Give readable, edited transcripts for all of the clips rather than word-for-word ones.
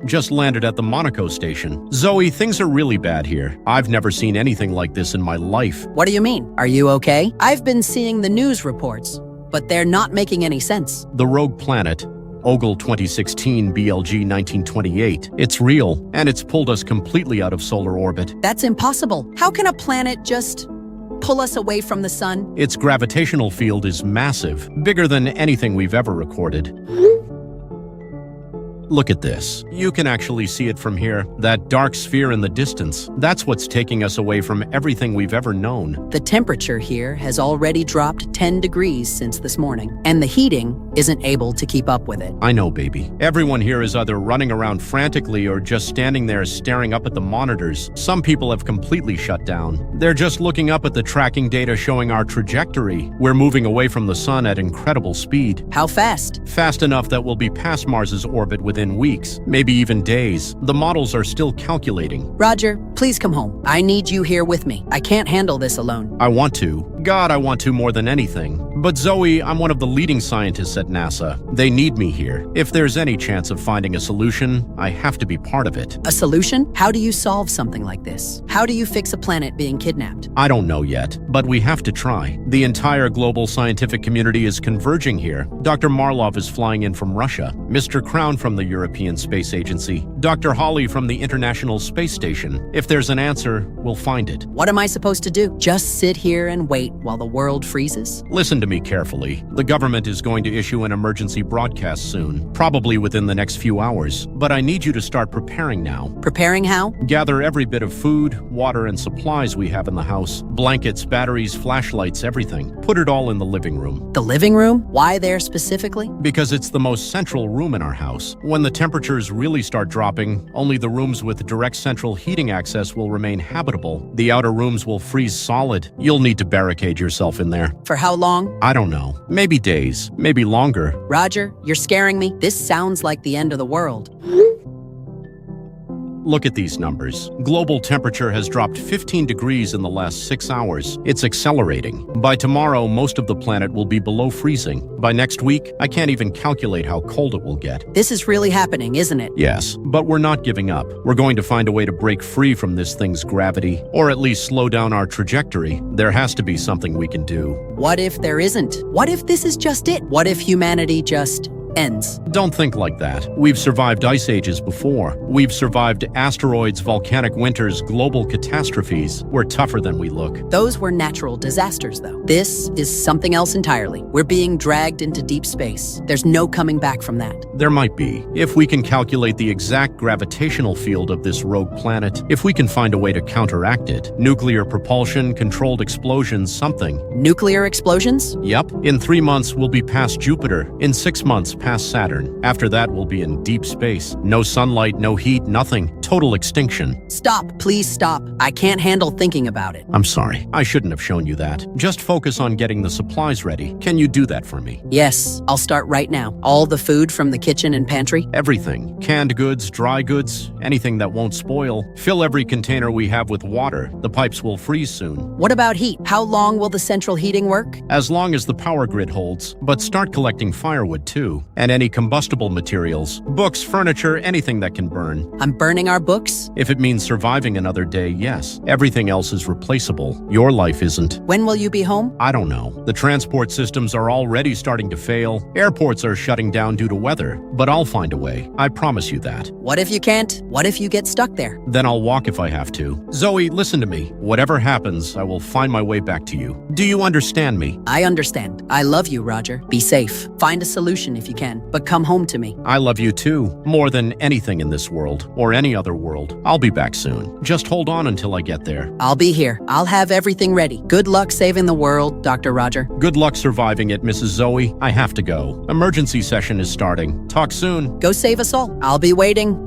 Just landed at the Monaco station. Zoe, things are really bad here. I've never seen anything like this in my life. What do you mean? Are you okay? I've been seeing the news reports, but they're not making any sense. The rogue planet, Ogle 2016 BLG 1928. It's real, and it's pulled us completely out of solar orbit. That's impossible. How can a planet just pull us away from the sun? Its gravitational field is massive, bigger than anything we've ever recorded. Look at this. You can actually see it from here. That dark sphere in the distance. That's what's taking us away from everything we've ever known. The temperature here has already dropped 10 degrees since this morning, and the heating isn't able to keep up with it. I know, baby. Everyone here is either running around frantically or just standing there staring up at the monitors. Some people have completely shut down. They're just looking up at the tracking data showing our trajectory. We're moving away from the sun at incredible speed. How fast? Fast enough that we'll be past Mars's orbit within weeks, maybe even days. The models are still calculating. Roger, please come home. I need you here with me. I can't handle this alone. I want to. God, I want to more than anything. But Zoe, I'm one of the leading scientists at NASA. They need me here. If there's any chance of finding a solution, I have to be part of it. A solution? How do you solve something like this? How do you fix a planet being kidnapped? I don't know yet, but we have to try. The entire global scientific community is converging here. Dr. Marlov is flying in from Russia, Mr. Crown from the European Space Agency, Dr. Hawley from the International Space Station. If there's an answer, we'll find it. What am I supposed to do? Just sit here and wait while the world freezes? Listen to me carefully. The government is going to issue an emergency broadcast soon, probably within the next few hours. But I need you to start preparing now. Preparing how? Gather every bit of food, water, and supplies we have in the house. Blankets, batteries, flashlights, everything. Put it all in the living room. The living room? Why there specifically? Because it's the most central room in our house. When the temperatures really start dropping, only the rooms with direct central heating access will remain habitable. The outer rooms will freeze solid. You'll need to barricade yourself in there. For how long? I don't know. Maybe days, maybe longer. Roger, you're scaring me. This sounds like the end of the world. Look at these numbers. Global temperature has dropped 15 degrees in the last 6 hours. It's accelerating. By tomorrow, most of the planet will be below freezing. By next week, I can't even calculate how cold it will get. This is really happening, isn't it? Yes, but we're not giving up. We're going to find a way to break free from this thing's gravity, or at least slow down our trajectory. There has to be something we can do. What if there isn't? What if this is just it? What if humanity just ends? Don't think like that. We've survived ice ages before. We've survived asteroids, volcanic winters, global catastrophes. We're tougher than we look. Those were natural disasters, though. This is something else entirely. We're being dragged into deep space. There's no coming back from that. There might be. If we can calculate the exact gravitational field of this rogue planet, if we can find a way to counteract it. Nuclear propulsion, controlled explosions, something. Nuclear explosions? Yep. In 3 months, we'll be past Jupiter. In 6 months, past Saturn. After that, we'll be in deep space. No sunlight, no heat, nothing. Total extinction. Stop. Please stop. I can't handle thinking about it. I'm sorry. I shouldn't have shown you that. Just focus on getting the supplies ready. Can you do that for me? Yes, I'll start right now. All the food from the kitchen and pantry? Everything. Canned goods, dry goods, anything that won't spoil. Fill every container we have with water. The pipes will freeze soon. What about heat? How long will the central heating work? As long as the power grid holds. But start collecting firewood too. And any combustible materials. Books, furniture, anything that can burn. I'm burning our books? If it means surviving another day, yes. Everything else is replaceable. Your life isn't. When will you be home? I don't know. The transport systems are already starting to fail. Airports are shutting down due to weather. But I'll find a way. I promise you that. What if you can't? What if you get stuck there? Then I'll walk if I have to. Zoe, listen to me. Whatever happens, I will find my way back to you. Do you understand me? I understand. I love you, Roger. Be safe. Find a solution if you can, but come home to me. I love you too, more than anything in this world, or any other world. I'll be back soon. Just hold on until I get there. I'll be here. I'll have everything ready. Good luck saving the world, Dr. Roger. Good luck surviving it, Mrs. Zoe. I have to go. Emergency session is starting. Talk soon. Go save us all. I'll be waiting.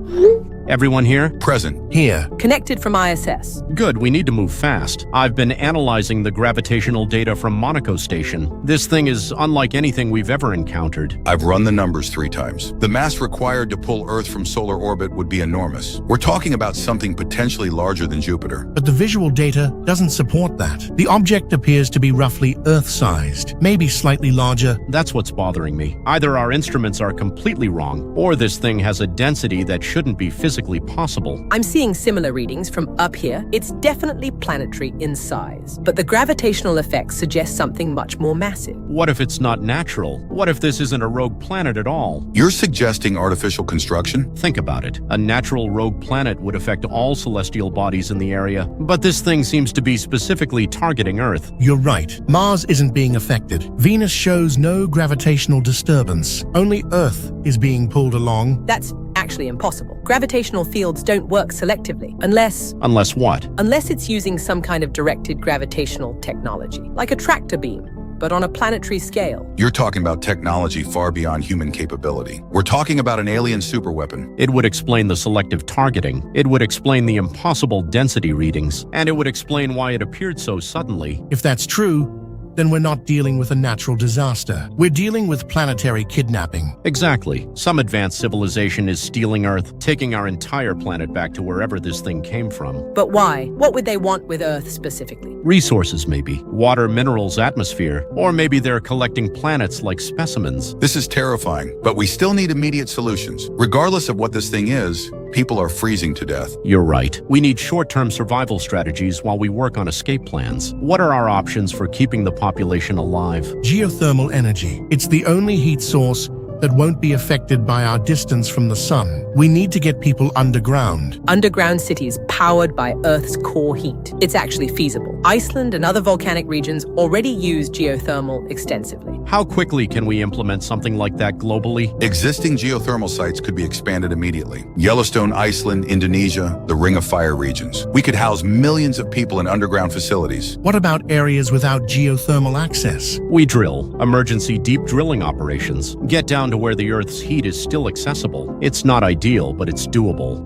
Everyone here? Present. Here. Connected from ISS. Good, we need to move fast. I've been analyzing the gravitational data from Monaco Station. This thing is unlike anything we've ever encountered. I've run the numbers 3 times. The mass required to pull Earth from solar orbit would be enormous. We're talking about something potentially larger than Jupiter. But the visual data doesn't support that. The object appears to be roughly Earth-sized, maybe slightly larger. That's what's bothering me. Either our instruments are completely wrong, or this thing has a density that shouldn't be physically possible. I'm seeing similar readings from up here. It's definitely planetary in size, but the gravitational effects suggest something much more massive. What if it's not natural? What if this isn't a rogue planet at all? You're suggesting artificial construction? Think about it. A natural rogue planet would affect all celestial bodies in the area, but this thing seems to be specifically targeting Earth. You're right. Mars isn't being affected. Venus shows no gravitational disturbance. Only Earth is being pulled along. That's actually impossible. Gravitational fields don't work selectively unless Unless what? it's using some kind of directed gravitational technology, like a tractor beam, but on a planetary scale. You're talking about technology far beyond human capability. We're talking about an alien superweapon. It would explain the selective targeting. It would explain the impossible density readings, and it would explain why it appeared so suddenly. If that's true, then we're not dealing with a natural disaster. We're dealing with planetary kidnapping. Exactly. Some advanced civilization is stealing Earth, taking our entire planet back to wherever this thing came from. But why? What would they want with Earth specifically? Resources, maybe. Water, minerals, atmosphere. Or maybe they're collecting planets like specimens. This is terrifying, but we still need immediate solutions. Regardless of what this thing is, people are freezing to death. You're right. We need short-term survival strategies while we work on escape plans. What are our options for keeping the population alive? Geothermal energy. It's the only heat source that won't be affected by our distance from the sun. We need to get people underground. Underground cities powered by Earth's core heat. It's actually feasible. Iceland and other volcanic regions already use geothermal extensively. How quickly can we implement something like that globally? Existing geothermal sites could be expanded immediately. Yellowstone, Iceland, Indonesia, the Ring of Fire regions. We could house millions of people in underground facilities. What about areas without geothermal access? We drill. Emergency deep drilling operations. Get down to where the Earth's heat is still accessible. It's not ideal, but it's doable.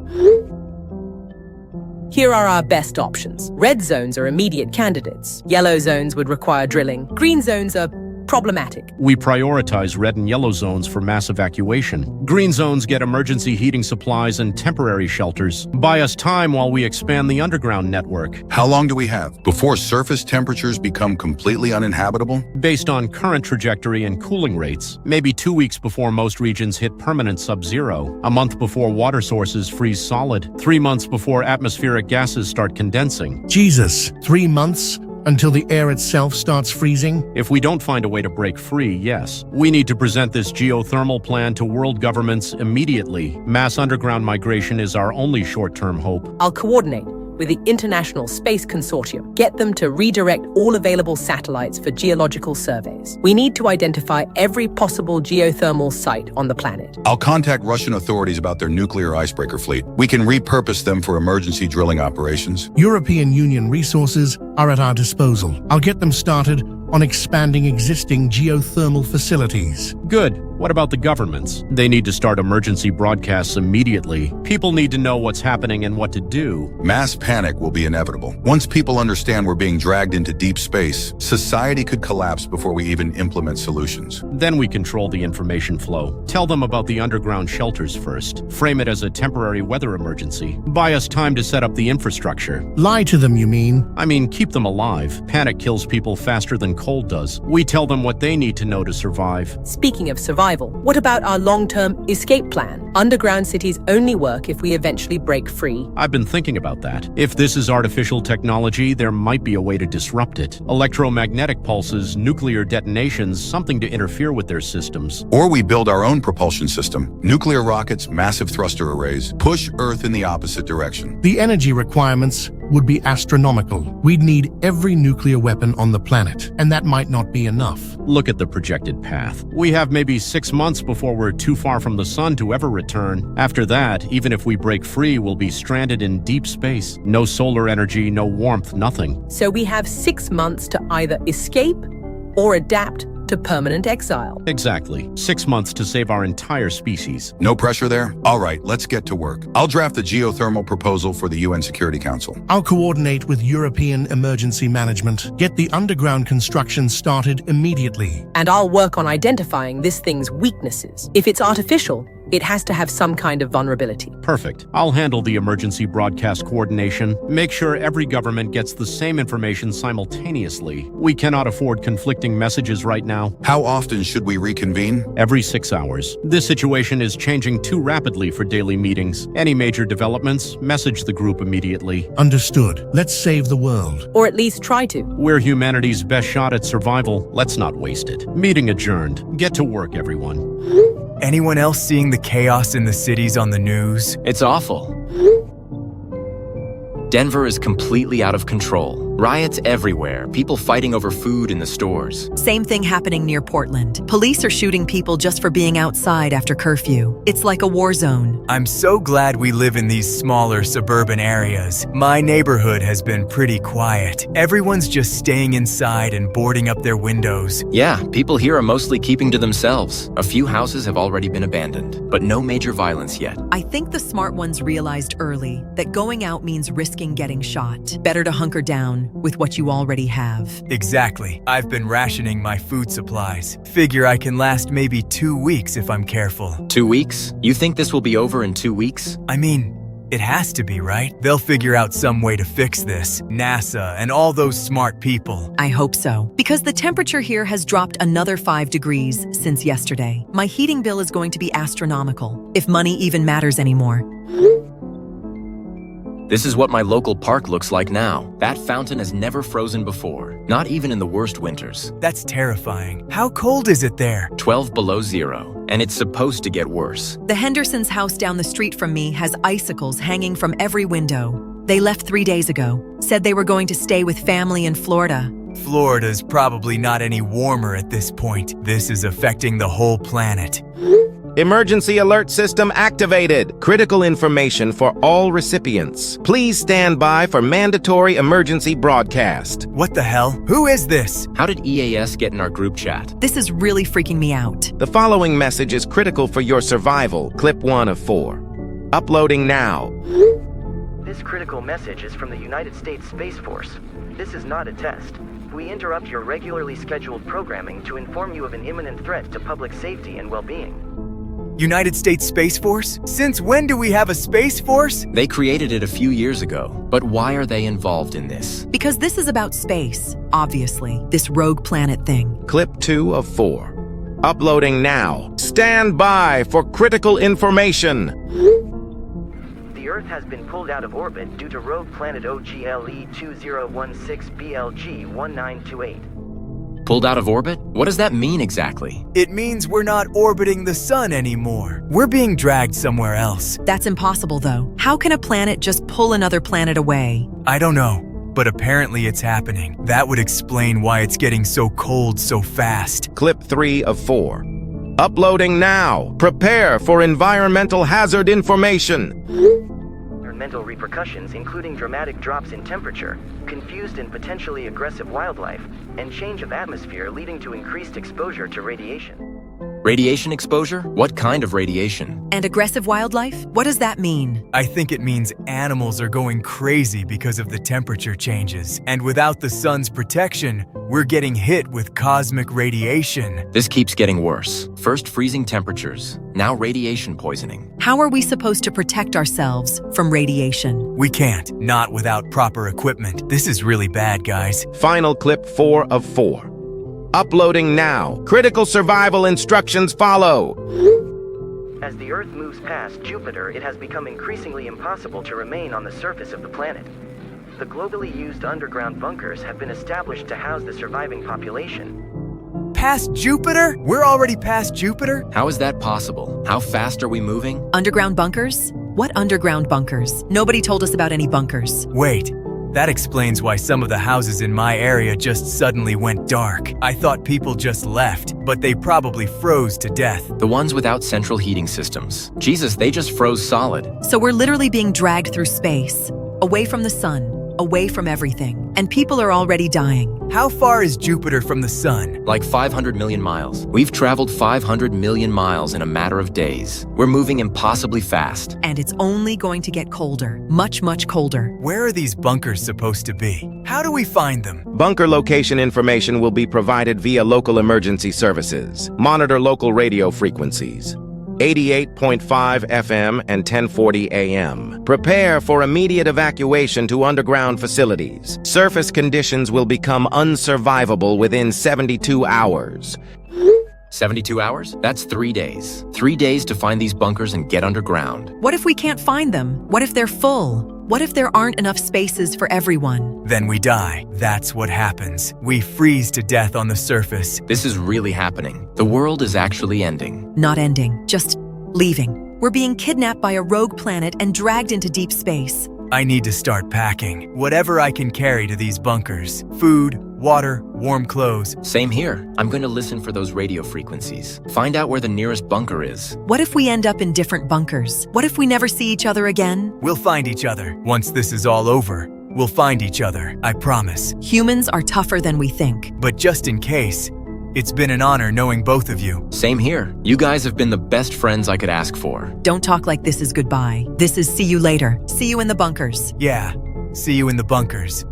Here are our best options. Red zones are immediate candidates. Yellow zones would require drilling. Green zones are problematic. We prioritize red and yellow zones for mass evacuation. Green zones get emergency heating supplies and temporary shelters. Buy us time while we expand the underground network. How long do we have before surface temperatures become completely uninhabitable? Based on current trajectory and cooling rates, maybe 2 weeks before most regions hit permanent sub-zero, a month before water sources freeze solid, 3 months before atmospheric gases start condensing. Jesus, 3 months? Until the air itself starts freezing? If we don't find a way to break free, yes. We need to present this geothermal plan to world governments immediately. Mass underground migration is our only short-term hope. I'll coordinate with the International Space Consortium. Get them to redirect all available satellites for geological surveys. We need to identify every possible geothermal site on the planet. I'll contact Russian authorities about their nuclear icebreaker fleet. We can repurpose them for emergency drilling operations. European Union resources are at our disposal. I'll get them started on expanding existing geothermal facilities. Good. What about the governments? They need to start emergency broadcasts immediately. People need to know what's happening and what to do. Mass panic will be inevitable. Once people understand we're being dragged into deep space, society could collapse before we even implement solutions. Then we control the information flow. Tell them about the underground shelters first. Frame it as a temporary weather emergency. Buy us time to set up the infrastructure. Lie to them, you mean? I mean, keep them alive. Panic kills people faster than cold does. We tell them what they need to know to survive. Speaking of survival, what about our long-term escape plan? Underground cities only work if we eventually break free. I've been thinking about that. If this is artificial technology, there might be a way to disrupt it. Electromagnetic pulses, nuclear detonations, something to interfere with their systems. Or we build our own propulsion system. Nuclear rockets, massive thruster arrays, push Earth in the opposite direction. The energy requirements would be astronomical. We'd need every nuclear weapon on the planet, and that might not be enough. Look at the projected path. We have maybe 6 months before we're too far from the sun to ever return. After that, even if we break free, we'll be stranded in deep space. No solar energy, no warmth, nothing. So we have 6 months to either escape or adapt to permanent exile. Exactly. 6 months to save our entire species. No pressure there? All right, let's get to work. I'll draft the geothermal proposal for the UN Security Council. I'll coordinate with European Emergency Management. Get the underground construction started immediately. And I'll work on identifying this thing's weaknesses. If it's artificial, it has to have some kind of vulnerability. Perfect. I'll handle the emergency broadcast coordination. Make sure every government gets the same information simultaneously. We cannot afford conflicting messages right now. How often should we reconvene? Every 6 hours. This situation is changing too rapidly for daily meetings. Any major developments, message the group immediately. Understood. Let's save the world. Or at least try to. We're humanity's best shot at survival. Let's not waste it. Meeting adjourned. Get to work, everyone. Anyone else seeing the chaos in the cities on the news? It's awful. Denver is completely out of control. Riots everywhere, people fighting over food in the stores. Same thing happening near Portland. Police are shooting people just for being outside after curfew. It's like a war zone. I'm so glad we live in these smaller suburban areas. My neighborhood has been pretty quiet. Everyone's just staying inside and boarding up their windows. Yeah, people here are mostly keeping to themselves. A few houses have already been abandoned, but no major violence yet. I think the smart ones realized early that going out means risking getting shot. Better to hunker down with what you already have. Exactly. I've been rationing my food supplies. Figure I can last maybe 2 weeks if I'm careful. 2 weeks? You think this will be over in 2 weeks? I mean, it has to be, right? They'll figure out some way to fix this. NASA and all those smart people. I hope so. Because the temperature here has dropped another 5 degrees since yesterday. My heating bill is going to be astronomical, if money even matters anymore. This is what my local park looks like now. That fountain has never frozen before, not even in the worst winters. That's terrifying. How cold is it there? 12 below zero, and it's supposed to get worse. The Hendersons' house down the street from me has icicles hanging from every window. They left 3 days ago, said they were going to stay with family in Florida. Florida's probably not any warmer at this point. This is affecting the whole planet. Emergency alert system activated. Critical information for all recipients. Please stand by for mandatory emergency broadcast. What the hell? Who is this? How did EAS get in our group chat? This is really freaking me out. The following message is critical for your survival. Clip 1 of 4. Uploading now. This critical message is from the United States Space Force. This is not a test. We interrupt your regularly scheduled programming to inform you of an imminent threat to public safety and well-being. United States Space Force? Since when do we have a Space Force? They created it a few years ago, but why are they involved in this? Because this is about space, obviously. This rogue planet thing. Clip 2 of 4. Uploading now. Stand by for critical information. The Earth has been pulled out of orbit due to rogue planet OGLE 2016 BLG 1928. Pulled out of orbit? What does that mean exactly? It means we're not orbiting the sun anymore. We're being dragged somewhere else. That's impossible, though. How can a planet just pull another planet away? I don't know, but apparently it's happening. That would explain why it's getting so cold so fast. Clip 3 of 4. Uploading now. Prepare for environmental hazard information. Environmental repercussions including dramatic drops in temperature, confused and potentially aggressive wildlife, and change of atmosphere leading to increased exposure to radiation. Radiation exposure? What kind of radiation? And aggressive wildlife? What does that mean? I think it means animals are going crazy because of the temperature changes. And without the sun's protection, we're getting hit with cosmic radiation. This keeps getting worse. First freezing temperatures, now radiation poisoning. How are we supposed to protect ourselves from radiation? We can't, not without proper equipment. This is really bad, guys. Final clip 4 of 4. Uploading now. Critical survival instructions follow. As the Earth moves past Jupiter, it has become increasingly impossible to remain on the surface of the planet. The globally used underground bunkers have been established to house the surviving population. Past Jupiter? We're already past Jupiter? How is that possible? How fast are we moving? Underground bunkers? What underground bunkers? Nobody told us about any bunkers. Wait. That explains why some of the houses in my area just suddenly went dark. I thought people just left, but they probably froze to death. The ones without central heating systems. Jesus, they just froze solid. So we're literally being dragged through space, away from the sun, away from everything, and people are already dying. How far is Jupiter from the sun? Like 500 million miles. We've traveled 500 million miles in a matter of days. We're moving impossibly fast. And it's only going to get colder, much, much colder. Where are these bunkers supposed to be? How do we find them? Bunker location information will be provided via local emergency services. Monitor local radio frequencies. 88.5 FM and 1040 AM. Prepare for immediate evacuation to underground facilities. Surface conditions will become unsurvivable within 72 hours. 72 hours? That's 3 days. 3 days to find these bunkers and get underground. What if we can't find them? What if they're full? What if there aren't enough spaces for everyone? Then we die. That's what happens. We freeze to death on the surface. This is really happening. The world is actually ending. Not ending, just leaving. We're being kidnapped by a rogue planet and dragged into deep space. I need to start packing. Whatever I can carry to these bunkers. Food, water, warm clothes. Same here. I'm going to listen for those radio frequencies. Find out where the nearest bunker is. What if we end up in different bunkers? What if we never see each other again? We'll find each other. Once this is all over, we'll find each other. I promise. Humans are tougher than we think. But just in case, it's been an honor knowing both of you. Same here. You guys have been the best friends I could ask for. Don't talk like this is goodbye. This is see you later. See you in the bunkers. Yeah, see you in the bunkers.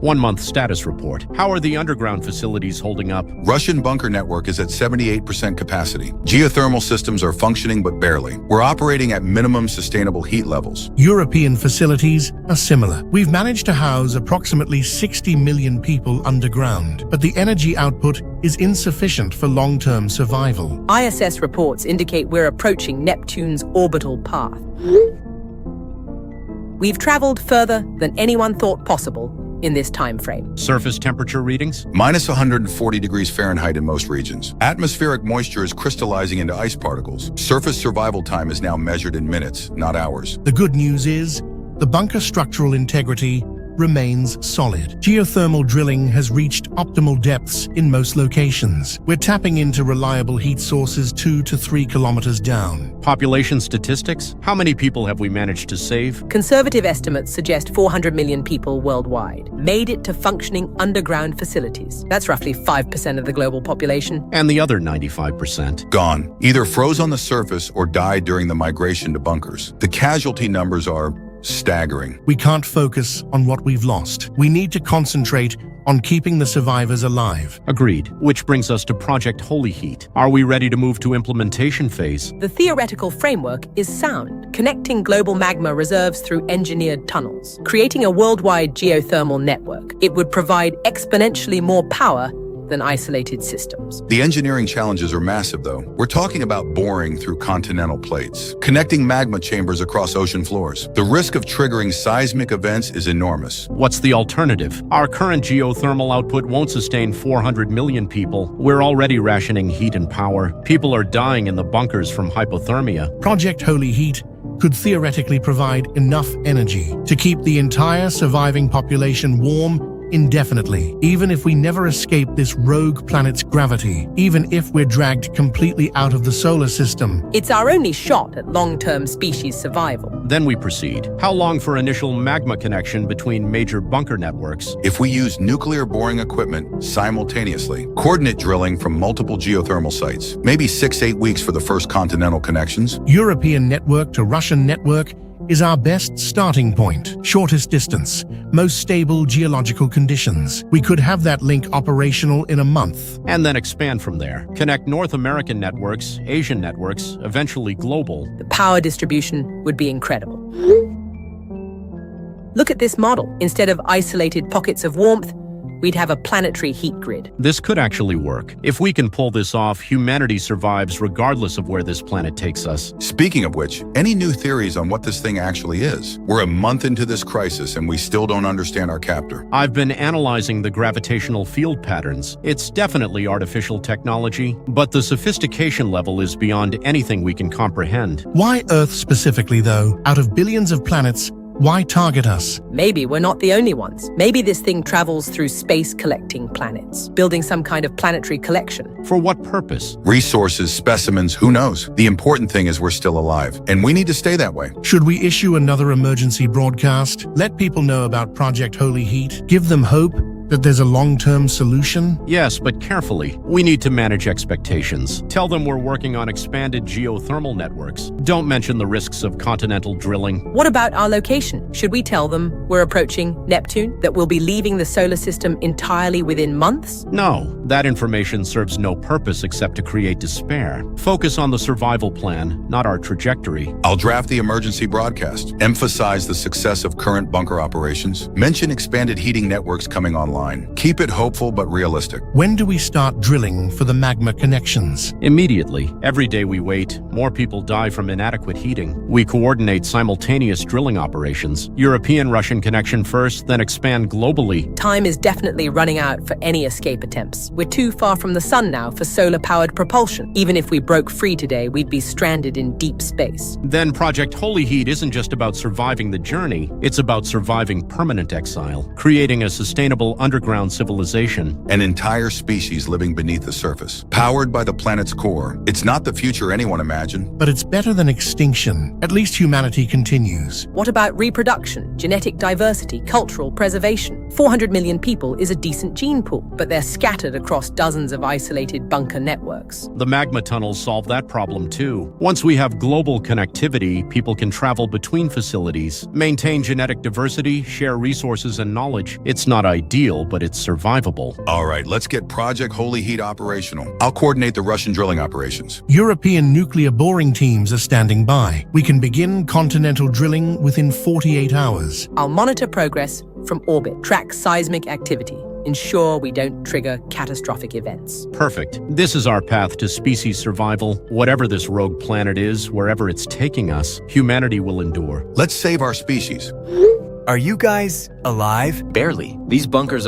1 month status report. How are the underground facilities holding up? Russian bunker network is at 78% capacity. Geothermal systems are functioning but barely. We're operating at minimum sustainable heat levels. European facilities are similar. We've managed to house approximately 60 million people underground, but the energy output is insufficient for long-term survival. ISS reports indicate we're approaching Neptune's orbital path. We've traveled further than anyone thought possible in this time frame. Surface temperature readings? Minus 140 degrees Fahrenheit in most regions. Atmospheric moisture is crystallizing into ice particles. Surface survival time is now measured in minutes, not hours. The good news is, the bunker structural integrity remains solid. Geothermal drilling has reached optimal depths in most locations. We're tapping into reliable heat sources 2 to 3 kilometers down. Population statistics? How many people have we managed to save? Conservative estimates suggest 400 million people worldwide made it to functioning underground facilities. That's roughly 5% of the global population. And the other 95%? Gone. Either froze on the surface or died during the migration to bunkers. The casualty numbers are staggering. We can't focus on what we've lost. We need to concentrate on keeping the survivors alive. Agreed. Which brings us to Project Holy Heat. Are we ready to move to implementation phase? The theoretical framework is sound, connecting global magma reserves through engineered tunnels, creating a worldwide geothermal network. It would provide exponentially more power than isolated systems. The engineering challenges are massive, though. We're talking about boring through continental plates, connecting magma chambers across ocean floors. The risk of triggering seismic events is enormous. What's the alternative? Our current geothermal output won't sustain 400 million people. We're already rationing heat and power. People are dying in the bunkers from hypothermia. Project Holy Heat could theoretically provide enough energy to keep the entire surviving population warm indefinitely, even if we never escape this rogue planet's gravity, even if we're dragged completely out of the solar system. It's our only shot at long-term species survival. Then we proceed. How long for initial magma connection between major bunker networks? If we use nuclear boring equipment simultaneously, coordinate drilling from multiple geothermal sites, maybe 6-8 weeks for the first continental connections. European network to Russian network is our best starting point. Shortest distance, most stable geological conditions. We could have that link operational in a month. And then expand from there. Connect North American networks, Asian networks, eventually global. The power distribution would be incredible. Look at this model. Instead of isolated pockets of warmth, we'd have a planetary heat grid. This could actually work. If we can pull this off, humanity survives regardless of where this planet takes us. Speaking of which, any new theories on what this thing actually is? We're a month into this crisis and we still don't understand our captor. I've been analyzing the gravitational field patterns. It's definitely artificial technology, but the sophistication level is beyond anything we can comprehend. Why Earth specifically, though? Out of billions of planets, Why target us? Maybe we're not the only ones. Maybe this thing travels through space collecting planets, building some kind of planetary collection. For what purpose? Resources, specimens, who knows? The important thing is we're still alive, and we need to stay that way. Should we issue another emergency broadcast? Let people know about Project Holy Heat? Give them hope that there's a long-term solution? Yes, but carefully. We need to manage expectations. Tell them we're working on expanded geothermal networks. Don't mention the risks of continental drilling. What about our location? Should we tell them we're approaching Neptune, that we'll be leaving the solar system entirely within months? No, that information serves no purpose except to create despair. Focus on the survival plan, not our trajectory. I'll draft the emergency broadcast. Emphasize the success of current bunker operations. Mention expanded heating networks coming online. Keep it hopeful but realistic. When do we start drilling for the magma connections? Immediately. Every day we wait, more people die from inadequate heating. We coordinate simultaneous drilling operations. European-Russian connection first, then expand globally. Time is definitely running out for any escape attempts. We're too far from the sun now for solar-powered propulsion. Even if we broke free today, we'd be stranded in deep space. Then Project Holy Heat isn't just about surviving the journey, it's about surviving permanent exile, creating a sustainable underground civilization. An entire species living beneath the surface, powered by the planet's core. It's not the future anyone imagined. But it's better than extinction. At least humanity continues. What about reproduction, genetic diversity, cultural preservation? 400 million people is a decent gene pool, but they're scattered across dozens of isolated bunker networks. The magma tunnels solve that problem too. Once we have global connectivity, people can travel between facilities, maintain genetic diversity, share resources and knowledge. It's not ideal, but it's survivable. All right, let's get Project Holy Heat operational. I'll coordinate the Russian drilling operations. European nuclear boring teams are standing by. We can begin continental drilling within 48 hours. I'll monitor progress from orbit, track seismic activity, ensure we don't trigger catastrophic events. Perfect. This is our path to species survival. Whatever this rogue planet is, wherever it's taking us, humanity will endure. Let's save our species. Are you guys alive? Barely. These bunkers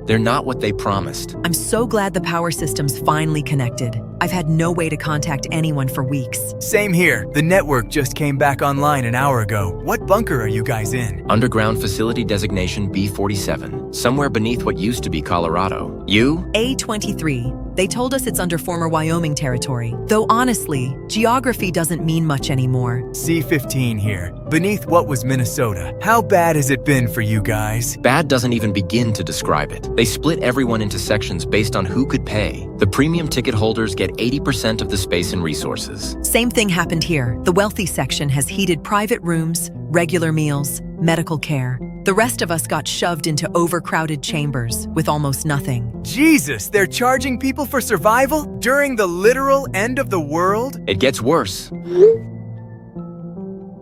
they're not what they promised. I'm so glad the power system's finally connected. I've had no way to contact anyone for weeks. Same here. The network just came back online an hour ago. What bunker are you guys in? Underground facility designation B47, somewhere beneath what used to be Colorado. You? A23. They told us it's under former Wyoming territory. Though honestly, geography doesn't mean much anymore. C15 here, beneath what was Minnesota. How bad has it been for you guys? Bad doesn't even begin to describe it. They split everyone into sections based on who could pay. The premium ticket holders get 80% of the space and resources. Same thing happened here. The wealthy section has heated private rooms, regular meals, medical care. The rest of us got shoved into overcrowded chambers with almost nothing. Jesus, they're charging people for survival during the literal end of the world? It gets worse.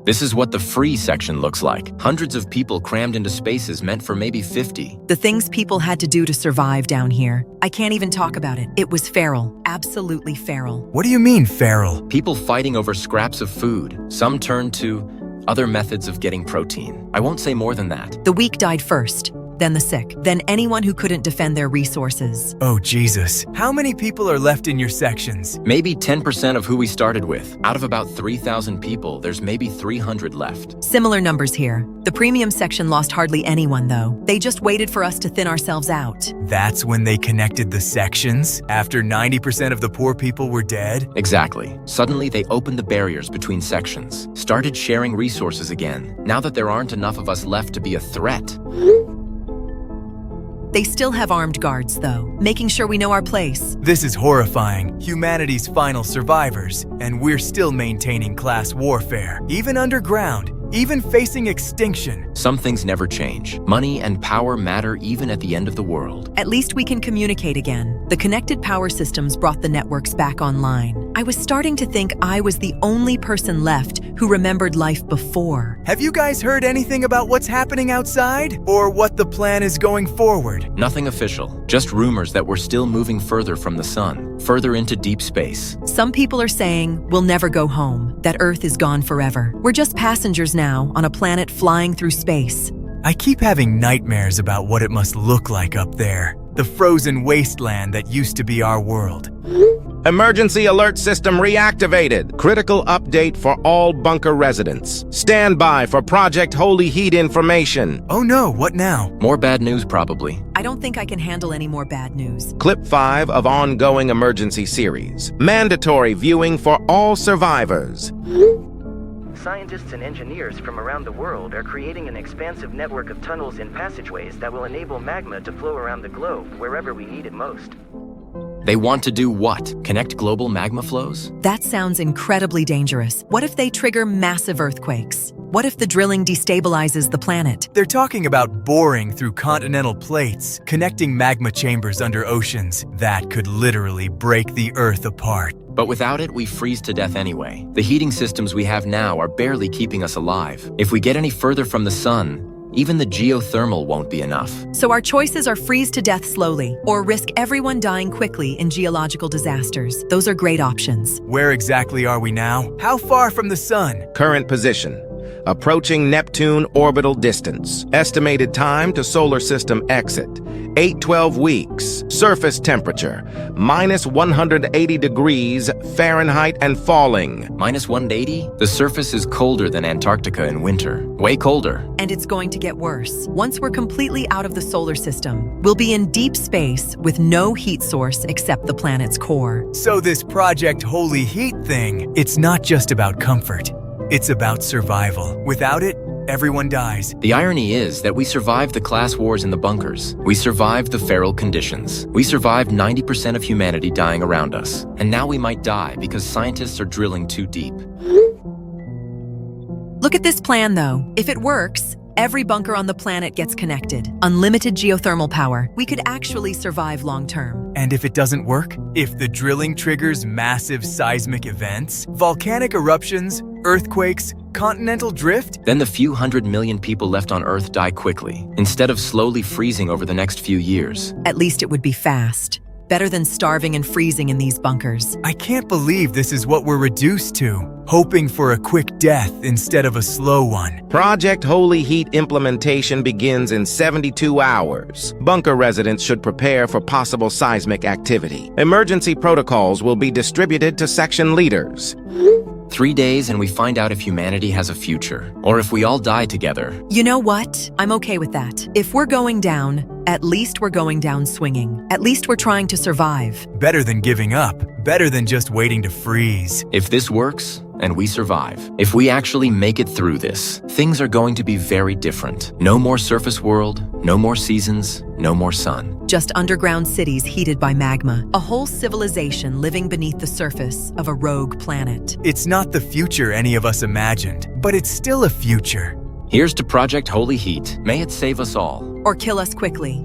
This is what the free section looks like. Hundreds of people crammed into spaces meant for maybe 50. The things people had to do to survive down here. I can't even talk about it. It was feral. Absolutely feral. What do you mean, feral? People fighting over scraps of food. Some turned to other methods of getting protein. I won't say more than that. The weak died first, then the sick, then anyone who couldn't defend their resources. Oh, Jesus. How many people are left in your sections? Maybe 10% of who we started with. Out of about 3,000 people, there's maybe 300 left. Similar numbers here. The premium section lost hardly anyone, though. They just waited for us to thin ourselves out. That's when they connected the sections? After 90% of the poor people were dead? Exactly. Suddenly, they opened the barriers between sections, started sharing resources again. Now that there aren't enough of us left to be a threat. They still have armed guards, though, making sure we know our place. This is horrifying. Humanity's final survivors, and we're still maintaining class warfare, even underground, even facing extinction. Some things never change. Money and power matter even at the end of the world. At least we can communicate again. The connected power systems brought the networks back online. I was starting to think I was the only person left who remembered life before. Have you guys heard anything about what's happening outside? Or what the plan is going forward? Nothing official. Just rumors that we're still moving further from the sun, further into deep space. Some people are saying we'll never go home, that Earth is gone forever. We're just passengers now on a planet flying through space. I keep having nightmares about what it must look like up there. The frozen wasteland that used to be our world. Emergency alert system reactivated. Critical update for all bunker residents. Stand by for Project Holy Heat information. Oh no, what now? More bad news, probably. I don't think I can handle any more bad news. Clip 5 of ongoing emergency series. Mandatory viewing for all survivors. Scientists and engineers from around the world are creating an expansive network of tunnels and passageways that will enable magma to flow around the globe wherever we need it most. They want to do what? Connect global magma flows? That sounds incredibly dangerous. What if they trigger massive earthquakes? What if the drilling destabilizes the planet? They're talking about boring through continental plates, connecting magma chambers under oceans. That could literally break the Earth apart. But without it, we freeze to death anyway. The heating systems we have now are barely keeping us alive. If we get any further from the sun, even the geothermal won't be enough. So our choices are freeze to death slowly, or risk everyone dying quickly in geological disasters. Those are great options. Where exactly are we now? How far from the sun? Current position. Approaching Neptune orbital distance. Estimated time to solar system exit. 8-12 weeks. Surface temperature. Minus 180 degrees Fahrenheit and falling. Minus 180? The surface is colder than Antarctica in winter. Way colder. And it's going to get worse. Once we're completely out of the solar system, we'll be in deep space with no heat source except the planet's core. So this Project Holy Heat thing, it's not just about comfort. It's about survival. Without it, everyone dies. The irony is that we survived the class wars in the bunkers. We survived the feral conditions. We survived 90% of humanity dying around us. And now we might die because scientists are drilling too deep. Look at this plan, though. If it works, every bunker on the planet gets connected. Unlimited geothermal power. We could actually survive long term. And if it doesn't work? If the drilling triggers massive seismic events, volcanic eruptions, earthquakes, continental drift? Then the few 100 million people left on Earth die quickly, instead of slowly freezing over the next few years. At least it would be fast. Better than starving and freezing in these bunkers. I can't believe this is what we're reduced to. Hoping for a quick death instead of a slow one. Project Holy Heat implementation begins in 72 hours. Bunker residents should prepare for possible seismic activity. Emergency protocols will be distributed to section leaders. 3 days and we find out if humanity has a future, or if we all die together. You know what? I'm okay with that. If we're going down, at least we're going down swinging. At least we're trying to survive. Better than giving up. Better than just waiting to freeze. If this works, and we survive, if we actually make it through this, things are going to be very different. No more surface world, no more seasons, no more sun. Just underground cities heated by magma. A whole civilization living beneath the surface of a rogue planet. It's not the future any of us imagined, but it's still a future. Here's to Project Holy Heat. May it save us all. Or kill us quickly.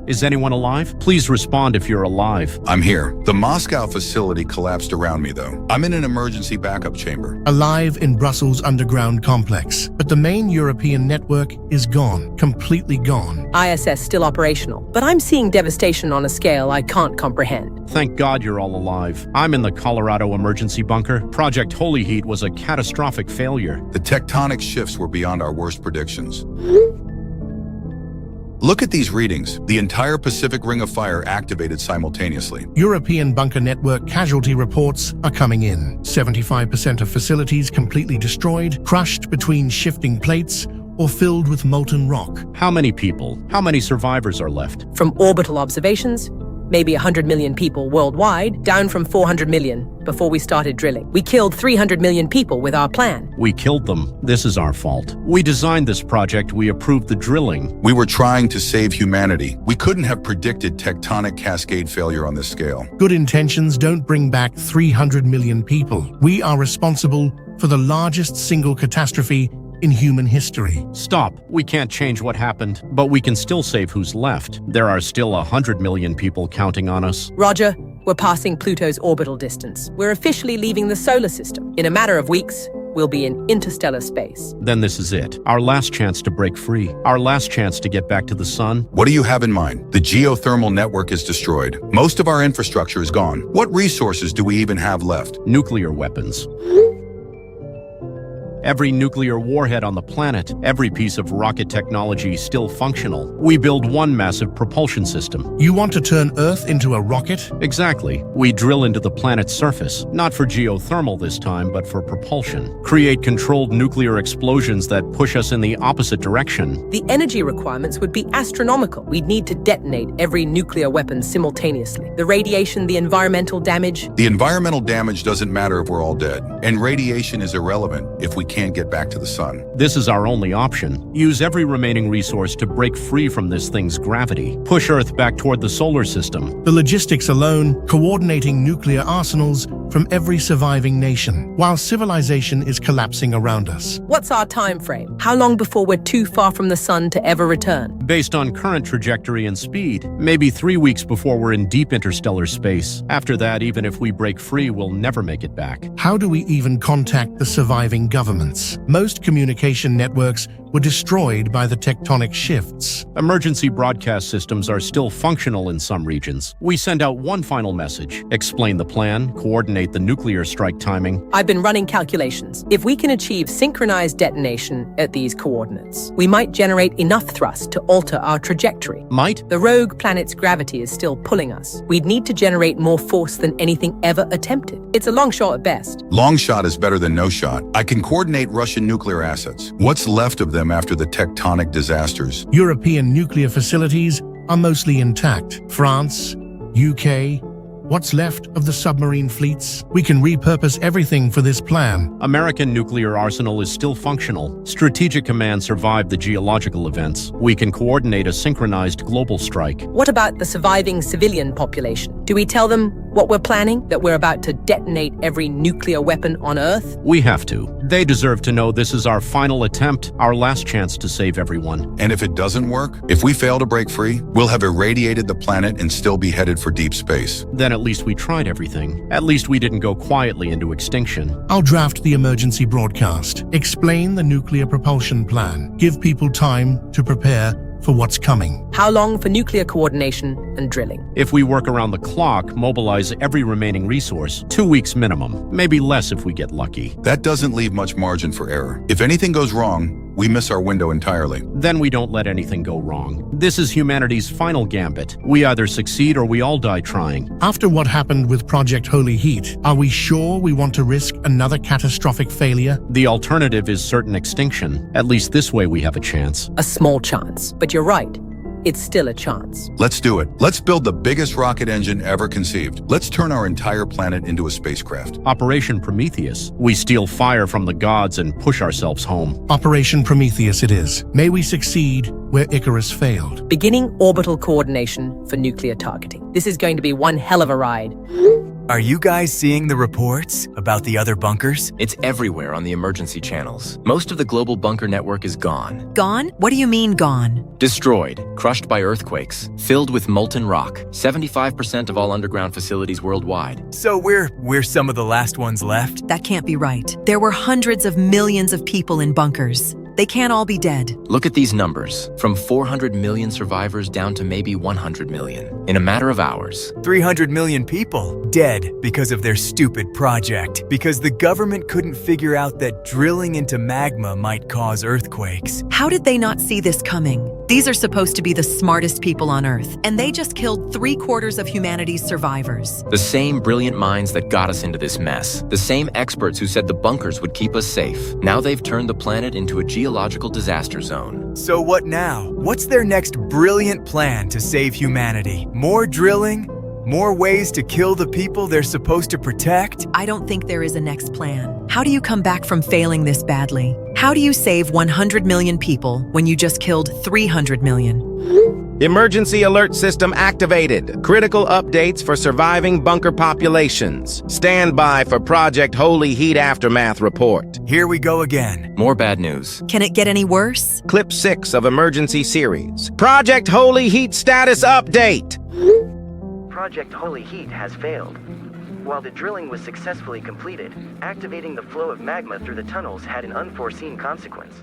Is anyone alive? Please respond if you're alive. I'm here. The Moscow facility collapsed around me, though. I'm in an emergency backup chamber. Alive in Brussels underground complex, but the main European network is gone, completely gone. ISS still operational, but I'm seeing devastation on a scale I can't comprehend. Thank God you're all alive. I'm in the Colorado emergency bunker. Project Holy Heat was a catastrophic failure. The tectonic shifts were beyond our worst predictions. Look at these readings. The entire Pacific Ring of Fire activated simultaneously. European bunker network casualty reports are coming in. 75% of facilities completely destroyed, crushed between shifting plates, or filled with molten rock. How many people? How many survivors are left? From orbital observations, maybe 100 million people worldwide, down from 400 million before we started drilling. We killed 300 million people with our plan. We killed them. This is our fault. We designed this project. We approved the drilling. We were trying to save humanity. We couldn't have predicted tectonic cascade failure on this scale. Good intentions don't bring back 300 million people. We are responsible for the largest single catastrophe in human history. Stop. We can't change what happened, but we can still save who's left. There are still 100 million people counting on us. Roger, we're passing Pluto's orbital distance. We're officially leaving the solar system. In a matter of weeks, we'll be in interstellar space. Then this is it. Our last chance to break free. Our last chance to get back to the sun. What do you have in mind? The geothermal network is destroyed. Most of our infrastructure is gone. What resources do we even have left? Nuclear weapons. Every nuclear warhead on the planet, every piece of rocket technology still functional. We build one massive propulsion system. You want to turn Earth into a rocket? Exactly. We drill into the planet's surface, not for geothermal this time, but for propulsion. Create controlled nuclear explosions that push us in the opposite direction. The energy requirements would be astronomical. We'd need to detonate every nuclear weapon simultaneously. The radiation, the environmental damage. The environmental damage doesn't matter if we're all dead, and radiation is irrelevant if we can't get back to the sun. This is our only option. Use every remaining resource to break free from this thing's gravity. Push Earth back toward the solar system. The logistics alone, coordinating nuclear arsenals from every surviving nation, while civilization is collapsing around us. What's our time frame? How long before we're too far from the sun to ever return? Based on current trajectory and speed, maybe 3 weeks before we're in deep interstellar space. After that, even if we break free, we'll never make it back. How do we even contact the surviving governments? Most communication networks were destroyed by the tectonic shifts. Emergency broadcast systems are still functional in some regions. We send out one final message, explain the plan, coordinate the nuclear strike timing. I've been running calculations. If we can achieve synchronized detonation at these coordinates, we might generate enough thrust to alter our trajectory. Might? The rogue planet's gravity is still pulling us. We'd need to generate more force than anything ever attempted. It's a long shot at best. Long shot is better than no shot. I can coordinate Russian nuclear assets. What's left of them after the tectonic disasters? European nuclear facilities are mostly intact. France, UK, what's left of the submarine fleets? We can repurpose everything for this plan. American nuclear arsenal is still functional. Strategic Command survived the geological events. We can coordinate a synchronized global strike. What about the surviving civilian population? Do we tell them what we're planning? That we're about to detonate every nuclear weapon on Earth? We have to. They deserve to know this is our final attempt, our last chance to save everyone. And if it doesn't work, if we fail to break free, we'll have irradiated the planet and still be headed for deep space. Then at least we tried everything. At least we didn't go quietly into extinction. I'll draft the emergency broadcast. Explain the nuclear propulsion plan. Give people time to prepare for what's coming. How long for nuclear coordination and drilling? If we work around the clock, mobilize every remaining resource, 2 weeks minimum, maybe less if we get lucky. That doesn't leave much margin for error. If anything goes wrong, we miss our window entirely. Then we don't let anything go wrong. This is humanity's final gambit. We either succeed or we all die trying. After what happened with Project Holy Heat, are we sure we want to risk another catastrophic failure? The alternative is certain extinction. At least this way we have a chance. A small chance, but you're right. It's still a chance. Let's do it. Let's build the biggest rocket engine ever conceived. Let's turn our entire planet into a spacecraft. Operation Prometheus. We steal fire from the gods and push ourselves home. Operation Prometheus it is. May we succeed where Icarus failed. Beginning orbital coordination for nuclear targeting. This is going to be one hell of a ride. Are you guys seeing the reports about the other bunkers? It's everywhere on the emergency channels. Most of the global bunker network is gone. Gone? What do you mean gone? Destroyed, crushed by earthquakes, filled with molten rock. 75% of all underground facilities worldwide. So we're some of the last ones left? That can't be right. There were hundreds of millions of people in bunkers. They can't all be dead. Look at these numbers. From 400 million survivors down to maybe 100 million. In a matter of hours. 300 million people dead because of their stupid project. Because the government couldn't figure out that drilling into magma might cause earthquakes. How did they not see this coming? These are supposed to be the smartest people on Earth, and they just killed 3/4 of humanity's survivors. The same brilliant minds that got us into this mess. The same experts who said the bunkers would keep us safe. Now they've turned the planet into a geological disaster zone. So what now? What's their next brilliant plan to save humanity? More drilling? More ways to kill the people they're supposed to protect? I don't think there is a next plan. How do you come back from failing this badly? How do you save 100 million people when you just killed 300 million? Emergency alert system activated. Critical updates for surviving bunker populations. Stand by for Project Holy Heat Aftermath report. Here we go again. More bad news. Can it get any worse? Clip 6 of emergency series. Project Holy Heat status update. Project Holy Heat has failed. While the drilling was successfully completed, activating the flow of magma through the tunnels had an unforeseen consequence.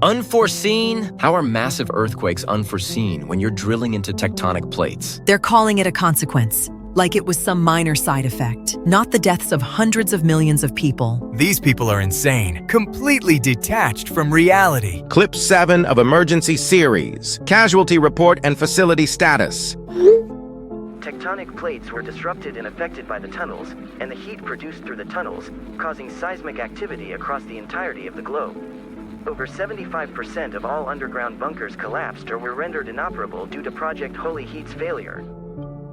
Unforeseen? How are massive earthquakes unforeseen when you're drilling into tectonic plates? They're calling it a consequence. like it was some minor side effect, not the deaths of hundreds of millions of people. These people are insane, completely detached from reality. Clip 7 of Emergency Series. Casualty report and facility status. Tectonic plates were disrupted and affected by the tunnels, and the heat produced through the tunnels, causing seismic activity across the entirety of the globe. Over 75% of all underground bunkers collapsed or were rendered inoperable due to Project Holy Heat's failure.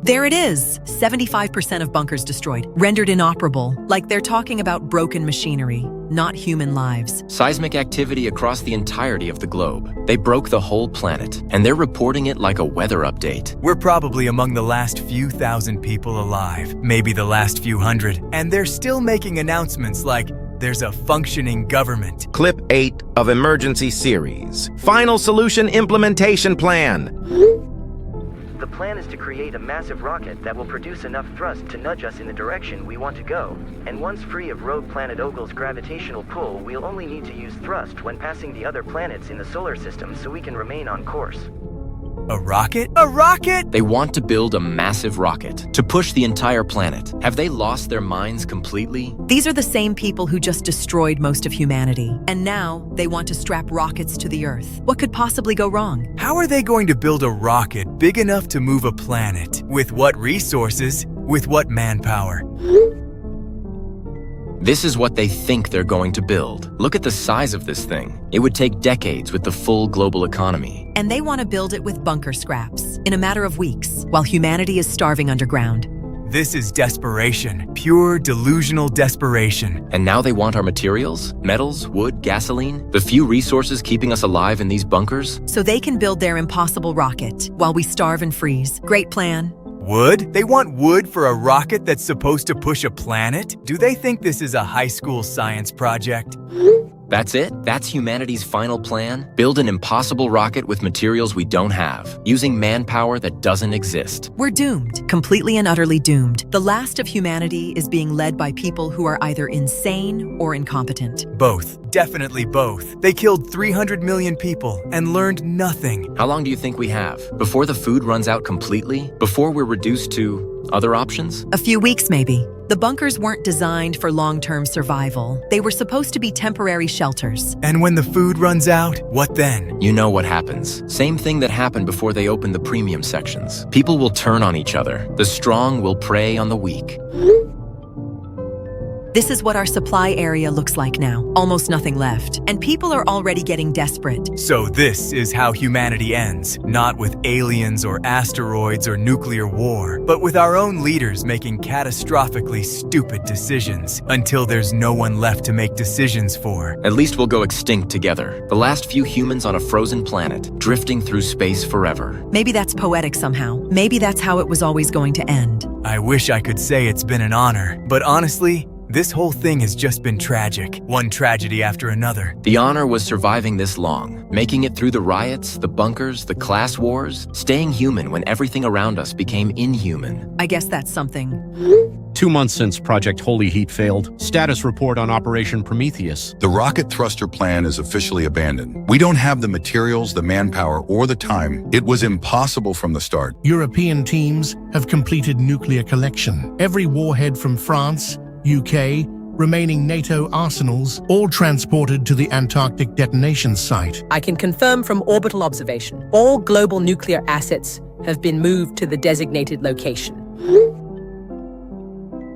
There it is, 75% of bunkers destroyed, rendered inoperable, like they're talking about broken machinery, not human lives. Seismic activity across the entirety of the globe. They broke the whole planet, and they're reporting it like a weather update. We're probably among the last few thousand people alive, maybe the last few hundred, and they're still making announcements like, there's a functioning government. Clip 8 of Emergency Series. Final Solution Implementation Plan. The plan is to create a massive rocket that will produce enough thrust to nudge us in the direction we want to go. And once free of rogue planet Ogle's gravitational pull, we'll only need to use thrust when passing the other planets in the solar system so we can remain on course. A rocket? A rocket? They want to build a massive rocket to push the entire planet. Have they lost their minds completely? These are the same people who just destroyed most of humanity, and now they want to strap rockets to the Earth. What could possibly go wrong? How are they going to build a rocket big enough to move a planet? With what resources? With what manpower? This is what they think they're going to build. Look at the size of this thing. It would take decades with the full global economy. And they want to build it with bunker scraps in a matter of weeks, while humanity is starving underground. This is desperation, pure delusional desperation. And now they want our materials? Metals, wood, gasoline? The few resources keeping us alive in these bunkers? So they can build their impossible rocket while we starve and freeze. Great plan. Wood? They want wood for a rocket that's supposed to push a planet? Do they think this is a high school science project? That's it? That's humanity's final plan? Build an impossible rocket with materials we don't have, using manpower that doesn't exist. We're doomed, completely and utterly doomed. The last of humanity is being led by people who are either insane or incompetent. Both. Definitely both. They killed 300 million people and learned nothing. How long do you think we have? Before the food runs out completely? Before we're reduced to other options? A few weeks, maybe. The bunkers weren't designed for long-term survival. They were supposed to be temporary shelters. And when the food runs out, what then? You know what happens. Same thing that happened before they opened the premium sections. People will turn on each other. The strong will prey on the weak. This is what our supply area looks like now. Almost nothing left. And people are already getting desperate. So this is how humanity ends. Not with aliens or asteroids or nuclear war, but with our own leaders making catastrophically stupid decisions until there's no one left to make decisions for. At least we'll go extinct together. The last few humans on a frozen planet, drifting through space forever. Maybe that's poetic somehow. Maybe that's how it was always going to end. I wish I could say it's been an honor, but honestly, this whole thing has just been tragic, one tragedy after another. The honor was surviving this long, making it through the riots, the bunkers, the class wars, staying human when everything around us became inhuman. I guess that's something. 2 months since Project Holy Heat failed, status report on Operation Prometheus. The rocket thruster plan is officially abandoned. We don't have the materials, the manpower, or the time. It was impossible from the start. European teams have completed nuclear collection. Every warhead from France, UK, remaining NATO arsenals, all transported to the Antarctic detonation site. I can confirm from orbital observation, all global nuclear assets have been moved to the designated location.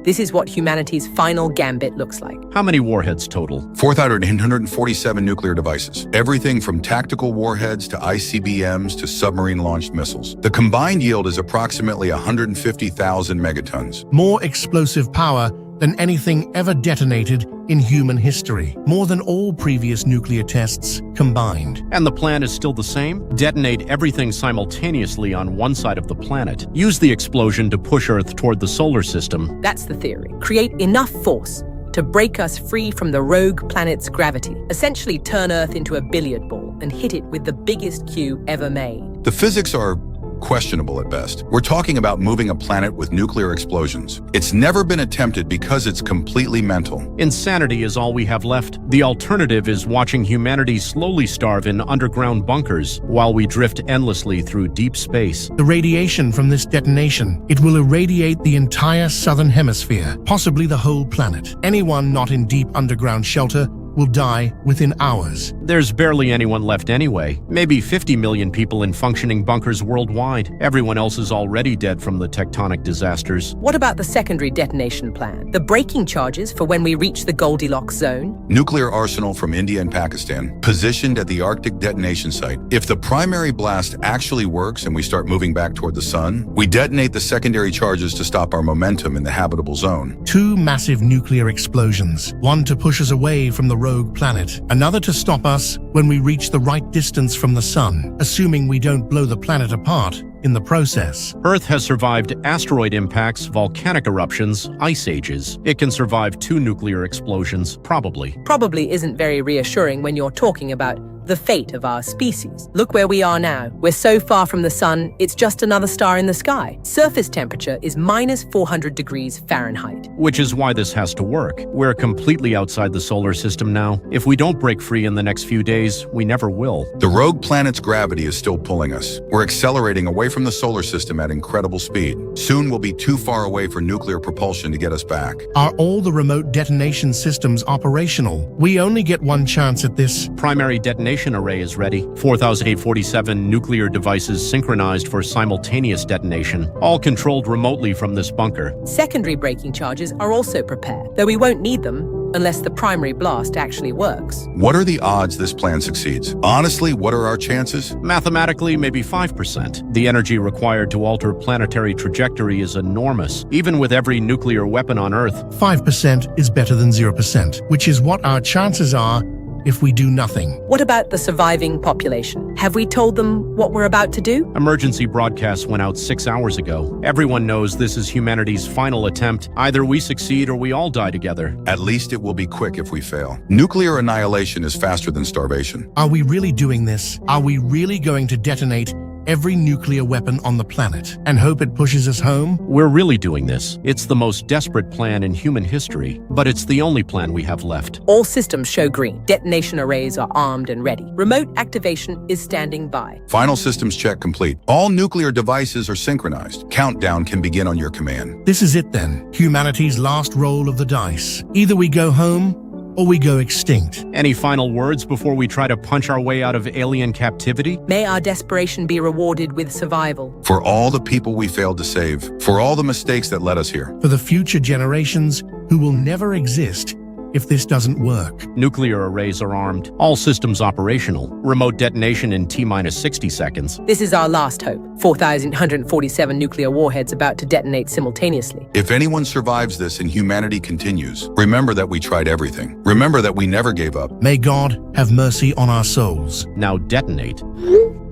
This is what humanity's final gambit looks like. How many warheads total? 4,847 nuclear devices. Everything from tactical warheads to ICBMs to submarine-launched missiles. The combined yield is approximately 150,000 megatons. More explosive power than anything ever detonated in human history, more than all previous nuclear tests combined. And the plan is still the same? Detonate everything simultaneously on one side of the planet. Use the explosion to push Earth toward the solar system. That's the theory. Create enough force to break us free from the rogue planet's gravity. Essentially turn Earth into a billiard ball and hit it with the biggest cue ever made. The physics are questionable at best. We're talking about moving a planet with nuclear explosions. It's never been attempted because it's completely mental. Insanity is all we have left. The alternative is watching humanity slowly starve in underground bunkers while we drift endlessly through deep space. The radiation from this detonation, it will irradiate the entire southern hemisphere, possibly the whole planet. Anyone not in deep underground shelter will die within hours. There's barely anyone left anyway. Maybe 50 million people in functioning bunkers worldwide. Everyone else is already dead from the tectonic disasters. What about the secondary detonation plan? The braking charges for when we reach the Goldilocks zone? Nuclear arsenal from India and Pakistan, positioned at the Arctic detonation site. If the primary blast actually works and we start moving back toward the sun, we detonate the secondary charges to stop our momentum in the habitable zone. 2 massive nuclear explosions, one to push us away from the rogue planet, another to stop us when we reach the right distance from the sun, assuming we don't blow the planet apart in the process. Earth has survived asteroid impacts, volcanic eruptions, ice ages. It can survive 2 nuclear explosions, probably. Probably isn't very reassuring when you're talking about the fate of our species. Look where we are now. We're so far from the sun, it's just another star in the sky. Surface temperature is minus 400 degrees Fahrenheit. Which is why this has to work. We're completely outside the solar system now. If we don't break free in the next few days, we never will. The rogue planet's gravity is still pulling us. We're accelerating away from the solar system at incredible speed. Soon we'll be too far away for nuclear propulsion to get us back. Are all the remote detonation systems operational? We only get one chance at this. Primary detonation array is ready. 4,847 nuclear devices synchronized for simultaneous detonation, all controlled remotely from this bunker. Secondary braking charges are also prepared, though we won't need them unless the primary blast actually works. What are the odds this plan succeeds? Honestly, what are our chances? Mathematically, maybe 5%. The energy required to alter planetary trajectory is enormous, even with every nuclear weapon on Earth. 5% is better than 0%, which is what our chances are if we do nothing. What about the surviving population? Have we told them what we're about to do? Emergency broadcasts went out 6 hours ago. Everyone knows this is humanity's final attempt. Either we succeed or we all die together. At least it will be quick if we fail. Nuclear annihilation is faster than starvation. Are we really doing this? Are we really going to detonate every nuclear weapon on the planet and hope it pushes us home? We're really doing this. It's the most desperate plan in human history, but it's the only plan we have left. All systems show green. Detonation arrays are armed and ready. Remote activation is standing by. Final systems check complete. All nuclear devices are synchronized. Countdown can begin on your command. This is it then. Humanity's last roll of the dice. Either we go home or we go extinct. Any final words before we try to punch our way out of alien captivity? May our desperation be rewarded with survival. For all the people we failed to save, for all the mistakes that led us here. For the future generations who will never exist if this doesn't work. Nuclear arrays are armed. All systems operational. Remote detonation in T-minus 60 seconds. This is our last hope. 4,147 nuclear warheads about to detonate simultaneously. If anyone survives this and humanity continues, remember that we tried everything. Remember that we never gave up. May God have mercy on our souls. Now detonate.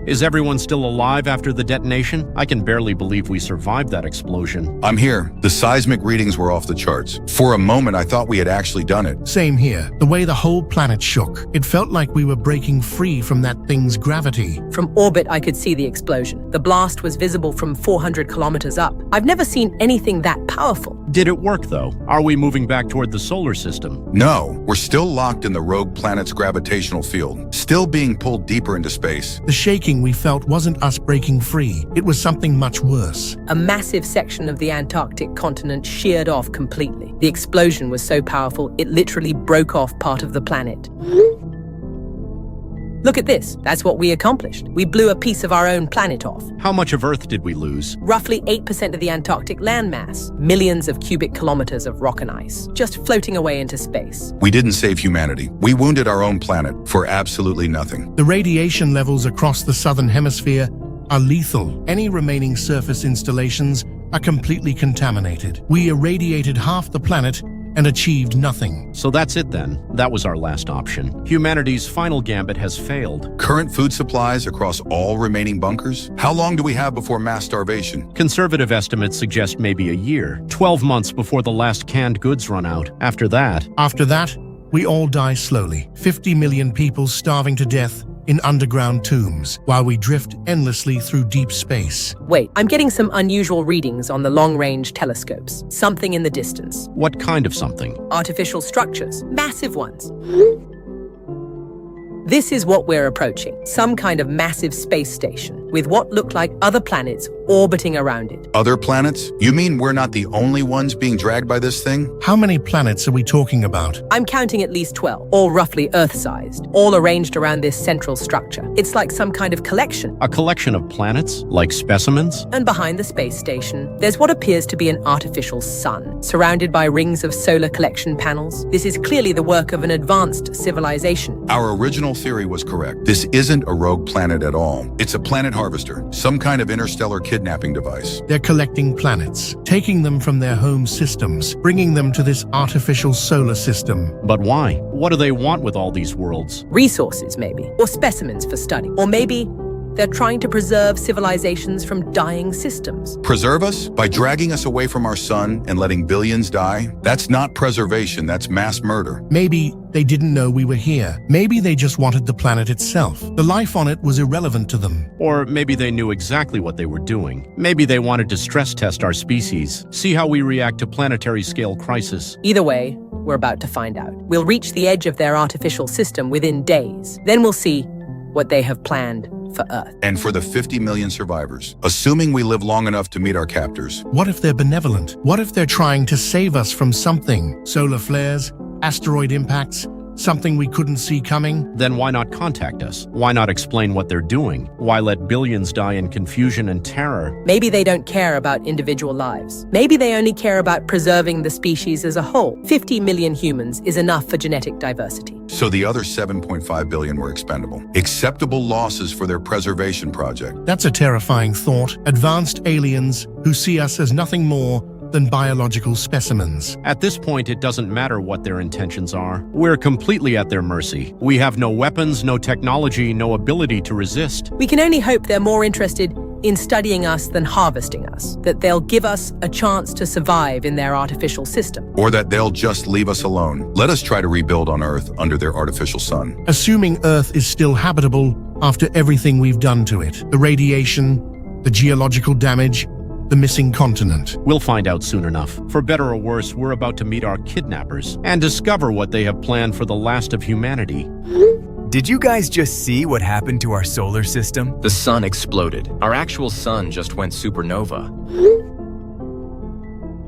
Is everyone still alive after the detonation? I can barely believe we survived that explosion. I'm here. The seismic readings were off the charts. For a moment, I thought we had actually done it. Same here. The way the whole planet shook. It felt like we were breaking free from that thing's gravity. From orbit, I could see the explosion. The blast was visible from 400 kilometers up. I've never seen anything that powerful. Did it work, though? Are we moving back toward the solar system? No, we're still locked in the rogue planet's gravitational field, still being pulled deeper into space. The shaking we felt wasn't us breaking free. It was something much worse. A massive section of the Antarctic continent sheared off completely. The explosion was so powerful, it literally broke off part of the planet. Look at this. That's what we accomplished. We blew a piece of our own planet off. How much of Earth did we lose? Roughly 8% of the Antarctic landmass. Millions of cubic kilometers of rock and ice, just floating away into space. We didn't save humanity. We wounded our own planet for absolutely nothing. The radiation levels across the southern hemisphere are lethal. Any remaining surface installations are completely contaminated. We irradiated half the planet and achieved nothing. So that's it then. That was our last option. Humanity's final gambit has failed. Current food supplies across all remaining bunkers? How long do we have before mass starvation? Conservative estimates suggest maybe a year. 12 months before the last canned goods run out. After that, we all die slowly. 50 million people starving to death in underground tombs while we drift endlessly through deep space. Wait, I'm getting some unusual readings on the long-range telescopes. Something in the distance. What kind of something? Artificial structures. Massive ones. This is what we're approaching. Some kind of massive space station with what look like other planets orbiting around it. Other planets? You mean we're not the only ones being dragged by this thing? How many planets are we talking about? I'm counting at least 12, all roughly Earth-sized, all arranged around this central structure. It's like some kind of collection. A collection of planets? Like specimens? And behind the space station, there's what appears to be an artificial sun, surrounded by rings of solar collection panels. This is clearly the work of an advanced civilization. Our original theory was correct. This isn't a rogue planet at all. It's a planet harvester, some kind of interstellar kidnapping device. They're collecting planets, taking them from their home systems, bringing them to this artificial solar system. But why? What do they want with all these worlds? Resources, maybe, or specimens for study. Or maybe they're trying to preserve civilizations from dying systems. Preserve us? By dragging us away from our sun and letting billions die? That's not preservation, that's mass murder. Maybe they didn't know we were here. Maybe they just wanted the planet itself. The life on it was irrelevant to them. Or maybe they knew exactly what they were doing. Maybe they wanted to stress test our species, see how we react to planetary scale crisis. Either way, we're about to find out. We'll reach the edge of their artificial system within days. Then we'll see what they have planned for Earth. And for the 50 million survivors, assuming we live long enough to meet our captors. What if they're benevolent? What if they're trying to save us from something? Solar flares? Asteroid impacts? Something we couldn't see coming? Then why not contact us? Why not explain what they're doing? Why let billions die in confusion and terror? Maybe they don't care about individual lives. Maybe they only care about preserving the species as a whole. 50 million humans is enough for genetic diversity. So the other 7.5 billion were expendable. Acceptable losses for their preservation project. That's a terrifying thought. Advanced aliens who see us as nothing more than biological specimens. At this point, it doesn't matter what their intentions are. We're completely at their mercy. We have no weapons, no technology, no ability to resist. We can only hope they're more interested in studying us than harvesting us, that they'll give us a chance to survive in their artificial system. Or that they'll just leave us alone. Let us try to rebuild on Earth under their artificial sun. Assuming Earth is still habitable after everything we've done to it. The radiation, the geological damage, the missing continent. We'll find out soon enough. For better or worse, we're about to meet our kidnappers and discover what they have planned for the last of humanity. Did you guys just see what happened to our solar system? The sun exploded. Our actual sun just went supernova.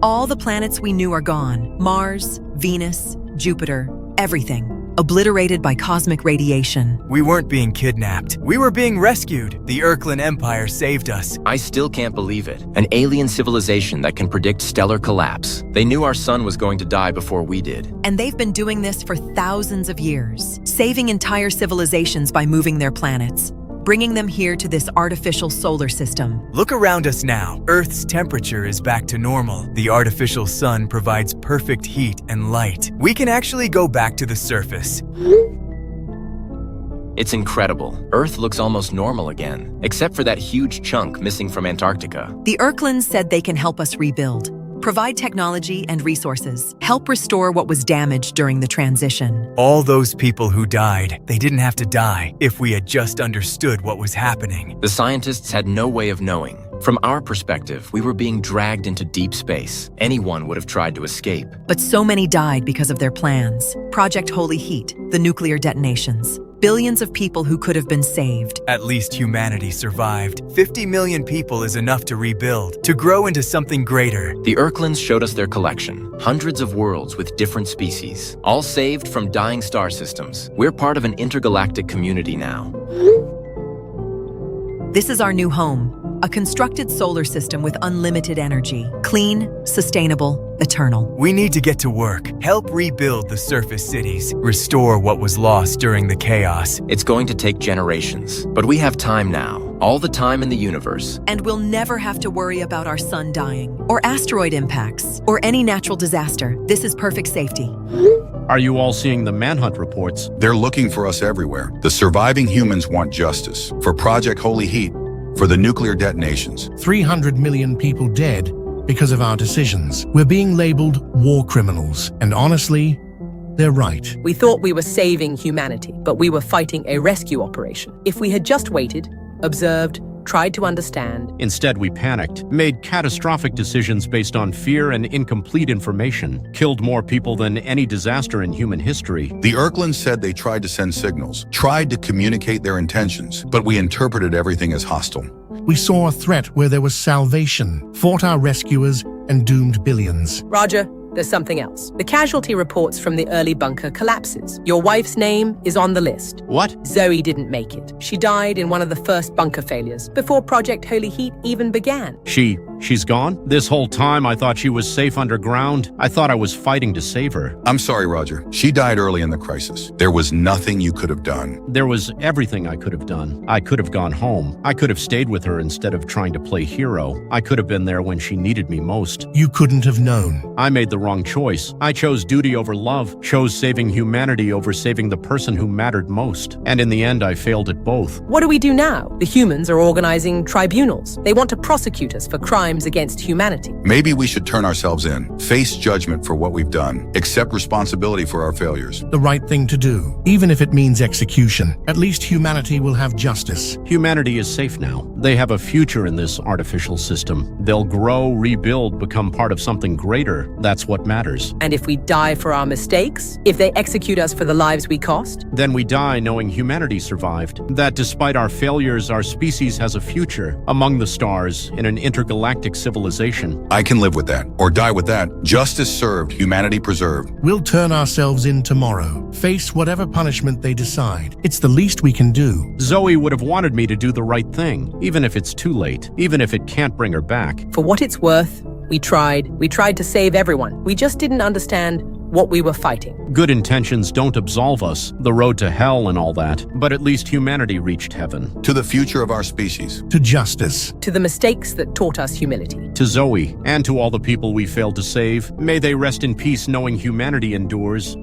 All the planets we knew are gone. Mars, Venus, Jupiter, everything. Obliterated by cosmic radiation. We weren't being kidnapped. We were being rescued. The Urklan Empire saved us. I still can't believe it. An alien civilization that can predict stellar collapse. They knew our sun was going to die before we did. And they've been doing this for thousands of years, saving entire civilizations by moving their planets, bringing them here to this artificial solar system. Look around us now. Earth's temperature is back to normal. The artificial sun provides perfect heat and light. We can actually go back to the surface. It's incredible. Earth looks almost normal again, except for that huge chunk missing from Antarctica. The Urklans said they can help us rebuild, provide technology and resources, help restore what was damaged during the transition. All those people who died, they didn't have to die if we had just understood what was happening. The scientists had no way of knowing. From our perspective, we were being dragged into deep space. Anyone would have tried to escape. But so many died because of their plans. Project Holy Heat, the nuclear detonations. Billions of people who could have been saved. At least humanity survived. 50 million people is enough to rebuild, to grow into something greater. The Urklans showed us their collection. Hundreds of worlds with different species, all saved from dying star systems. We're part of an intergalactic community now. This is our new home. A constructed solar system with unlimited energy. Clean, sustainable, eternal. We need to get to work. Help rebuild the surface cities. Restore what was lost during the chaos. It's going to take generations, but we have time now. All the time in the universe. And we'll never have to worry about our sun dying, or asteroid impacts, or any natural disaster. This is perfect safety. Are you all seeing the manhunt reports? They're looking for us everywhere. The surviving humans want justice. For Project Holy Heat, for the nuclear detonations. 300 million people dead because of our decisions. We're being labeled war criminals. And honestly, They're right. We thought we were saving humanity, but we were fighting a rescue operation. If we had just waited, observed, tried to understand. Instead, we panicked, made catastrophic decisions based on fear and incomplete information, killed more people than any disaster in human history. The Erklins said they tried to send signals, tried to communicate their intentions, but we interpreted everything as hostile. We saw a threat where there was salvation, fought our rescuers, and doomed billions. Roger, there's something else. The casualty reports from the early bunker collapses. Your wife's name is on the list. What? Zoe didn't make it. She died in one of the first bunker failures, before Project Holy Heat even began. She's gone? This whole time I thought she was safe underground. I thought I was fighting to save her. I'm sorry, Roger. She died early in the crisis. There was nothing you could have done. There was everything I could have done. I could have gone home. I could have stayed with her instead of trying to play hero. I could have been there when she needed me most. You couldn't have known. I made the wrong choice. I chose duty over love, chose saving humanity over saving the person who mattered most. And in the end, I failed at both. What do we do now? The humans are organizing tribunals. They want to prosecute us for crimes against humanity. Maybe we should turn ourselves in, face judgment for what we've done, accept responsibility for our failures. The right thing to do, even if it means execution. At least humanity will have justice. Humanity is safe now. They have a future in this artificial system. They'll grow, rebuild, become part of something greater. That's what matters. And if we die for our mistakes, if they execute us for the lives we cost, Then we die knowing humanity survived. That despite our failures, our species has a future among the stars in an intergalactic civilization. I can live with that, or die with that. Justice served, humanity preserved. We'll turn ourselves in tomorrow, face whatever punishment they decide. It's the least we can do. Zoe would have wanted me to do the right thing, even if it's too late, even if it can't bring her back. for what it's worth, we tried. We tried to save everyone. We just didn't understand what we were fighting. Good intentions don't absolve us, the road to hell and all that, but at least humanity reached heaven. To the future of our species. To justice. To the mistakes that taught us humility. To Zoe, and to all the people we failed to save, may they rest in peace knowing humanity endures.